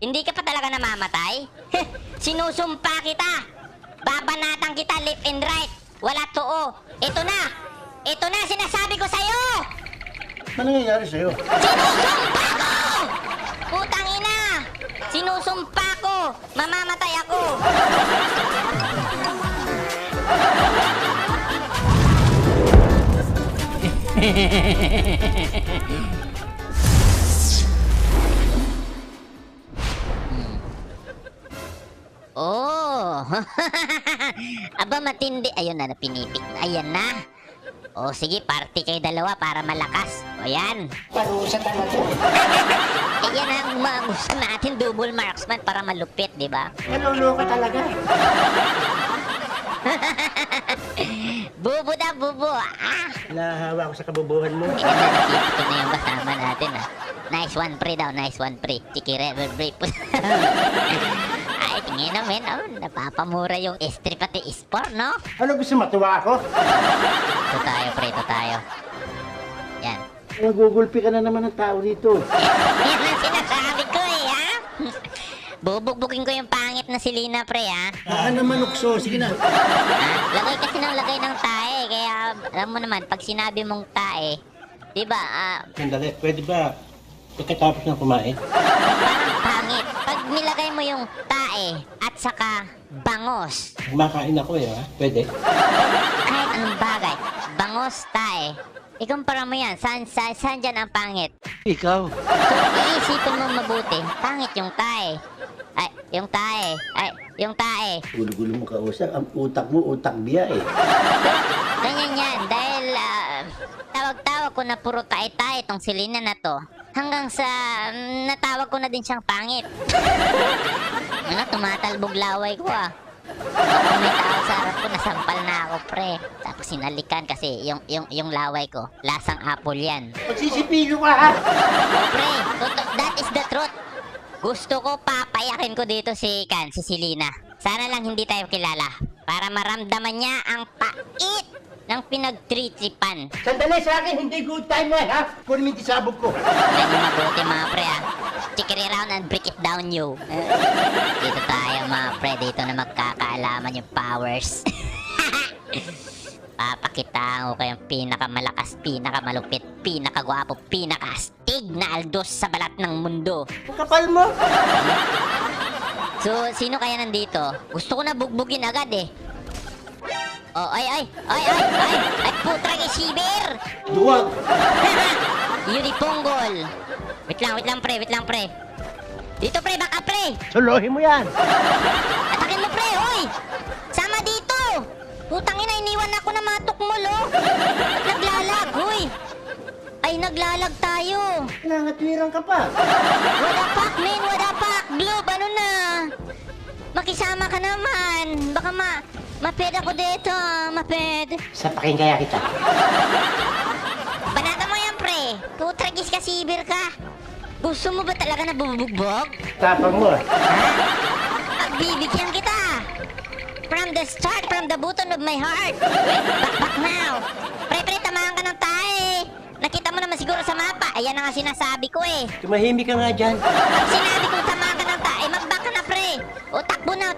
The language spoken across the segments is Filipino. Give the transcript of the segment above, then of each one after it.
Hindi ka pa talaga namamatay? Sinusumpa kita! Babanatan kita left and right! Wala too! Ito na! Ito na sinasabi ko sa'yo! Ano nangyayari sa'yo? Sinusumpa ko! Putang ina! Sinusumpa ko! Mamamatay ako! Oh! Aba matindi. Ayun na, pinipik na. Ayan na. O sige, party kayo dalawa para malakas. O yan. Parusa talaga. Yan ang gusto natin, double marksman para malupit, di ba? Naluluka talaga. Bubo na, bubo. Ah! Nahahawa ako sa kabubuhan mo. Ika na, nakikita na yung kasama natin, ah. Nice one, pre daw. Nice one, pre. Chiki Rebel Brief. Ay, tingin na, men. Oh, napapamura yung S3 pati S4, no? Ano gusto matuwa ako? Ito tayo, pre. Ito tayo. Yan. Nagugulpi ka na naman ng tao dito. Yan ang sinasabi ko, eh, ha? Bubugbugin ko yung pangit na si Lina, pre, ha? Baka naman ukso. Sige na. Lagay kasi ng lagay ng tae. Kaya, alam mo naman, pag sinabi mong tae, di ba, Sandali, pwede ba pagkatapos ng kumain? parang pangit. Pag nilagay mo yung tae at saka bangos, Kumakain ako eh, ha? Pwede? kahit anong bagay, bangos, tae, ikumpara mo yan, saan dyan ang pangit? Ikaw. So, iisipin mo mabuti, pangit yung tae. Ay, yung tae. Ay, yung tae. Gulo-gulo mo kausap. Ang utak mo, utak biya eh. Ganyan yan. Dahil tawag-tawag ko na puro tae-tae itong si Lina na to. Hanggang sa natawag ko na din siyang pangit. Ano, tumatalbog laway ko, ah. Baka may tao sa harap ko, nasampal na ako, pre. Tapos sinalikan kasi yung laway ko, lasang apple yan. Magsisipilo ka, ha? Oh, pre, that is the truth. Gusto ko papayakin ko dito si Lina. Sana lang hindi tayo kilala. Para maramdaman niya ang pait ng pinagtritripan. Sandali sa akin, hindi good time na, ha? Kunin mo yung tisabog ko. Medyo mabuti mga pre, ha. Check it around and break it down, you. Dito tayo mga pre, dito na magkakaalaman yung powers. Papakitaan ko kayong pinakamalakas, pinakamalupit, pinakagwapo, pinakastig na aldos sa balat ng mundo. Ang kapal mo. So, sino kaya nandito? Gusto ko na bugbugin agad eh. Oh, ay, putra kay Shiver! Duwag. Yuri Ponggol. Wait lang pre. Dito pre, baka pre! Solohin mo yan. Atakin mo pre, hoy! Sama dito! Putang ina, iniwan ako ng mga tukmol, oh! At naglalag, hoy! Ay, naglalag tayo! Nangatwirang ka pa. Wadapak, men! Wadapak! Globe, ano na? Makisama ka naman! Baka maped ako dito, maped! Sapakin kaya kita. Banata mo yan, pre! Putragis ka, sibir ka! Gusto mo ba talaga na bubugbog? Tapang mo, Pagbibigyan kita! From the start, from the bottom of my heart! Wait, back now! Pre, tamahan ka ng tae! Nakita mo naman siguro sa mapa. Ayan na nga sinasabi ko eh. Tumahimik ka nga dyan. Pag sinabi kong tamahan ka ng tae, mag-back ka na, pre! O, takbo now!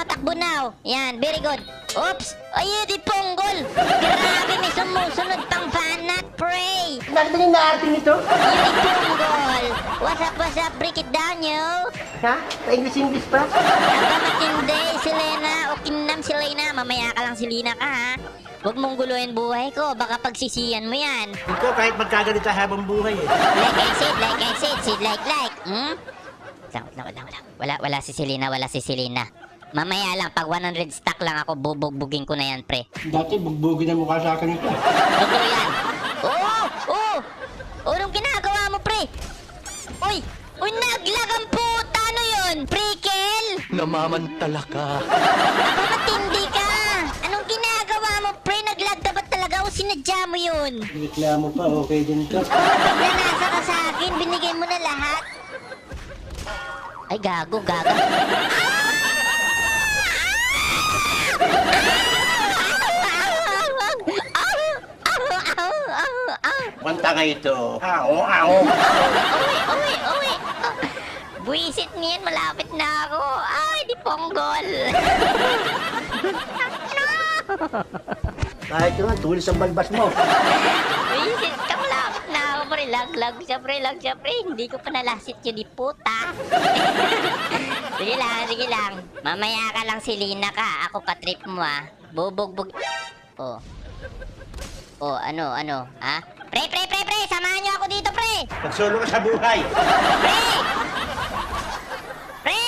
Takbo now! Yan, very good. Oops! Ayun, di Ponggol! Grabe, may sumusunod pang banat, pre! Bakit naging naarting ito? Yuri Ponggol! What's up? Break it down, yo! Ha? Pa-English pa? Aba matindi, Selena. O kinam, Selena. Mamaya ka lang, Selena ka, ha? Huwag mong guluhin buhay ko. Baka pagsisiyan mo yan. Ikaw kahit magkaganita habang buhay eh. Like I said, like. Hmm? Wala si Selena. Mamaya lang, pag 100 stack lang ako, bubugbugin ko na yan, pre. Dati bugbugin ang mukha sa akin ito. Totoo yan. Oo! Anong ginagawa mo, pre? Uy, naglag ang puta. Ano yun? Prekel? Namamantala ka. Aba, matindi ka. Anong ginagawa mo, pre? Naglag ka ba talaga o sinadya mo yun? Reklamo pa, okay din ka. Pag nanasa ka sa akin, binigay mo na lahat. Ay, gago. Manta nga ito. Ao. Uy. Buisit niyan, malapit na ako. Ay, di ponggol. Kahit nga, tulis ang balbas mo. Buisit ka, malapit na ako, pre. Lag siya, pre. Hindi ko pa nalasit yun, di puta. Sige lang. Mamaya ka lang, Selena ka. Ako pa trip mo, ah. Bubugbog. Oh, ano, ha? Pre, samahan niyo ako dito, pre! Pagsolo ka sa buhay. Pre!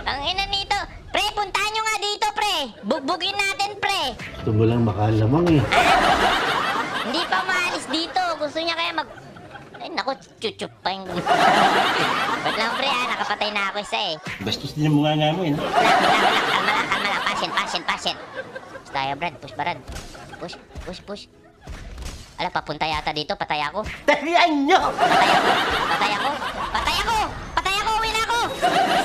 Ang ina nito. Pre, puntahan nyo nga dito, pre. Bugbugin natin, pre. Gusto mo lang makalamang eh. Hindi pa maalis dito. Gusto niya kaya mag... Ay, naku, chuchup pa yung... Ba't lang, pre, ha? Nakapatay na ako isa, eh. Bastos din ang mukha nga mo eh. No? Kalma lang. Patient. Push tayo, Brad. Push, Brad. Push. Ala, papunta yata dito. Patay ako. Talian nyo! Patay ako! Uwi na ako!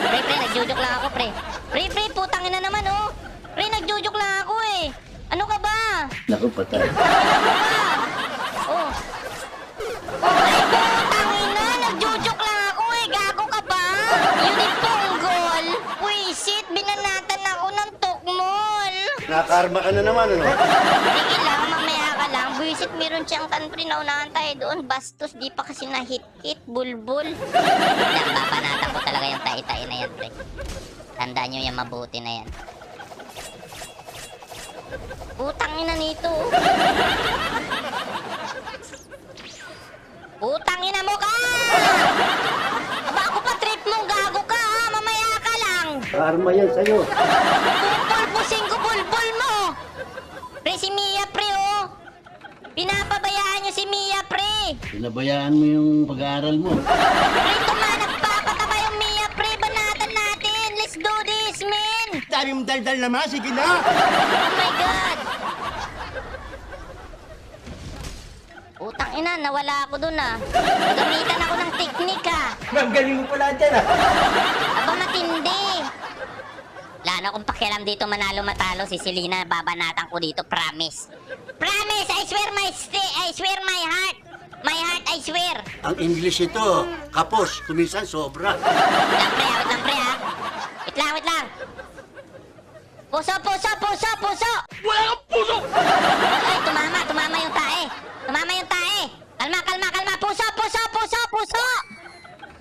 Pre, nagjujok lang ako, pre. Pre, putang ina naman, oh. Pre, nagjujok lang ako, eh. Ano ka ba? Naku, patay. Oh. Ay, putang ina! Nagjujok lang ako, eh. Gago ka ba? Yun yung ponggol. Wisit, binanatan ako ng tukmol. Nakarma ka na naman, ano? Sige lang, mamaya ka lang. Buisit, meron siyang country na unahan tayo doon. Bastos, di pa kasi na-hit, bulbul. Yan, babanatan ko talaga yung tai-tai na yan, pre. Tandaan nyo yung mabuti na yan. Putang ina nito. Putang ina mo ka! Aba, ako pa trip mo, gago ka, ha? Mamaya ka lang. Karma yan sa'yo. Pulpusin ko bulbul mo! Pre, si Mia, pre, oh! Pinapabayaan niyo si Mia, pre! Pinabayaan mo yung pag-aaral mo. Pre, nagpapataba yung Mia, pre! Banatan natin! Let's do this, man! Dami mong daldal naman, sige na! Oh my God! Utang ina, nawala ako dun, ah. Gamitan ako ng teknik, ah. Ma'am, galing mo pala dyan ah. Aba, matindi. Wala na akong pakialam dito, manalo matalo si Selena, babanatan ko dito, promise. Promise, I swear my heart. My heart, I swear. Ang English ito, kapos, kuminsan sobra. Wait lang, pre, ha? Wait lang. Puso! Wala kang puso! Ay, tumama yung tae. Kalma. Puso!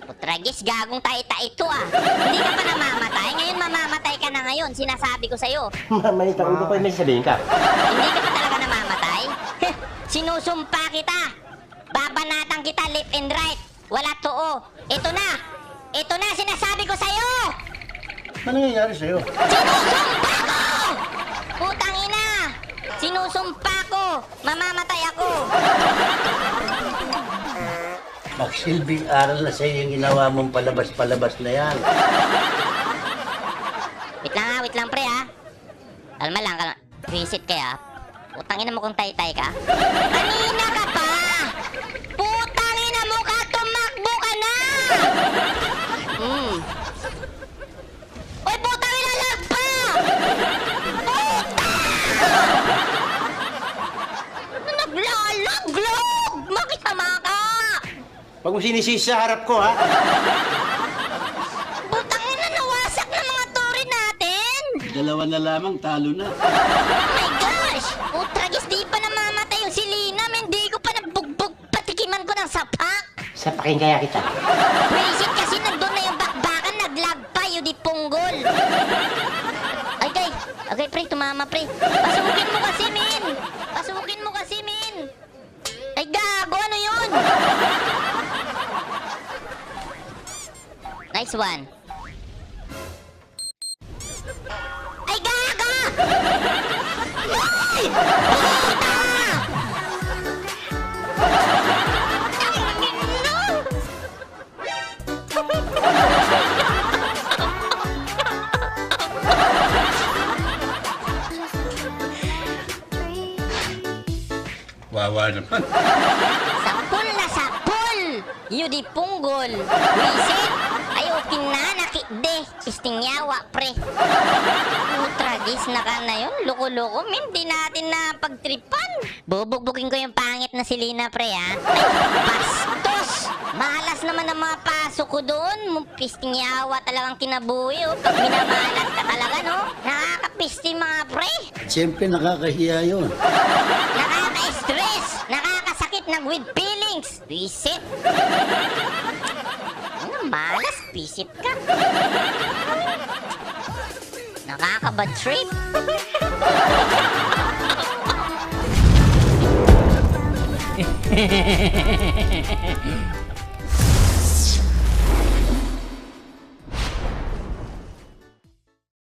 Putragis, gagong tae-tae ito, ah. Hindi ka pa namamatay. Ngayon, mamamatay ka na ngayon. Sinasabi ko sa'yo. Mamay, ulo ko yung may sabihin ka. Hindi ka pa talaga namamatay? Sinusumpa kita. Babanatan kita left and right. Wala to, oh. Ito na, sinasabi ko sa'yo. Ano nangyayari sa'yo? Sinusumpa ko! Putang ina! Sinusumpa ko! Mamamatay ako! Magsilbing aral na sa'yo yung ginawa mong palabas na yan. Wait lang, pre, ha? Kalma lang. Visit kaya. Putang ina mo kung tay-tay ka. Kanina ka pa! Putang ina mo ka! Tumakbo ka na! Uy, putang ina, lag pa! Puta! Naglalag! Makisama ka! Pag mo sinisisi sa harap ko ha. Putang ina, nawasak na mga tori natin! Dalawa na lamang, talo na. Oh my gosh! Putragis, di pa namamatay yung Selena. Hindi ko pa nabugbog. Patikiman ko ng sapak. Sapakin kaya kita. Wisit kasi nandun na yung bakbakan. Naglag pa yung di punggol. Okay, pre. Tumama, pre. Pasukin mo kasi, min. Ay, gago. Ano yun? Nice one. Ay, gago! Ay! Puta! Wawa naman. Sapul na sapul! Yudi punggol. Wisit! Ay, okay na. Nakide. Istingyawa, pre. Tragis na ka na yun. Loko-loko, min. Di natin na pagtripan. Bubugbugin ko yung pangit na Selena, pre, ha? Ay, bastos! naman ang mga pasok ko doon. Pisting yawa talagang kinabuhi, oh. Pag minamalat ka talaga, no? Nakakapisting mga pre. Siyempre nakakahiya yun. Nakaka-stress. Nakakasakit ng with feelings. Visit. Ano, malas, pisip ka. Nakaka-bad trip.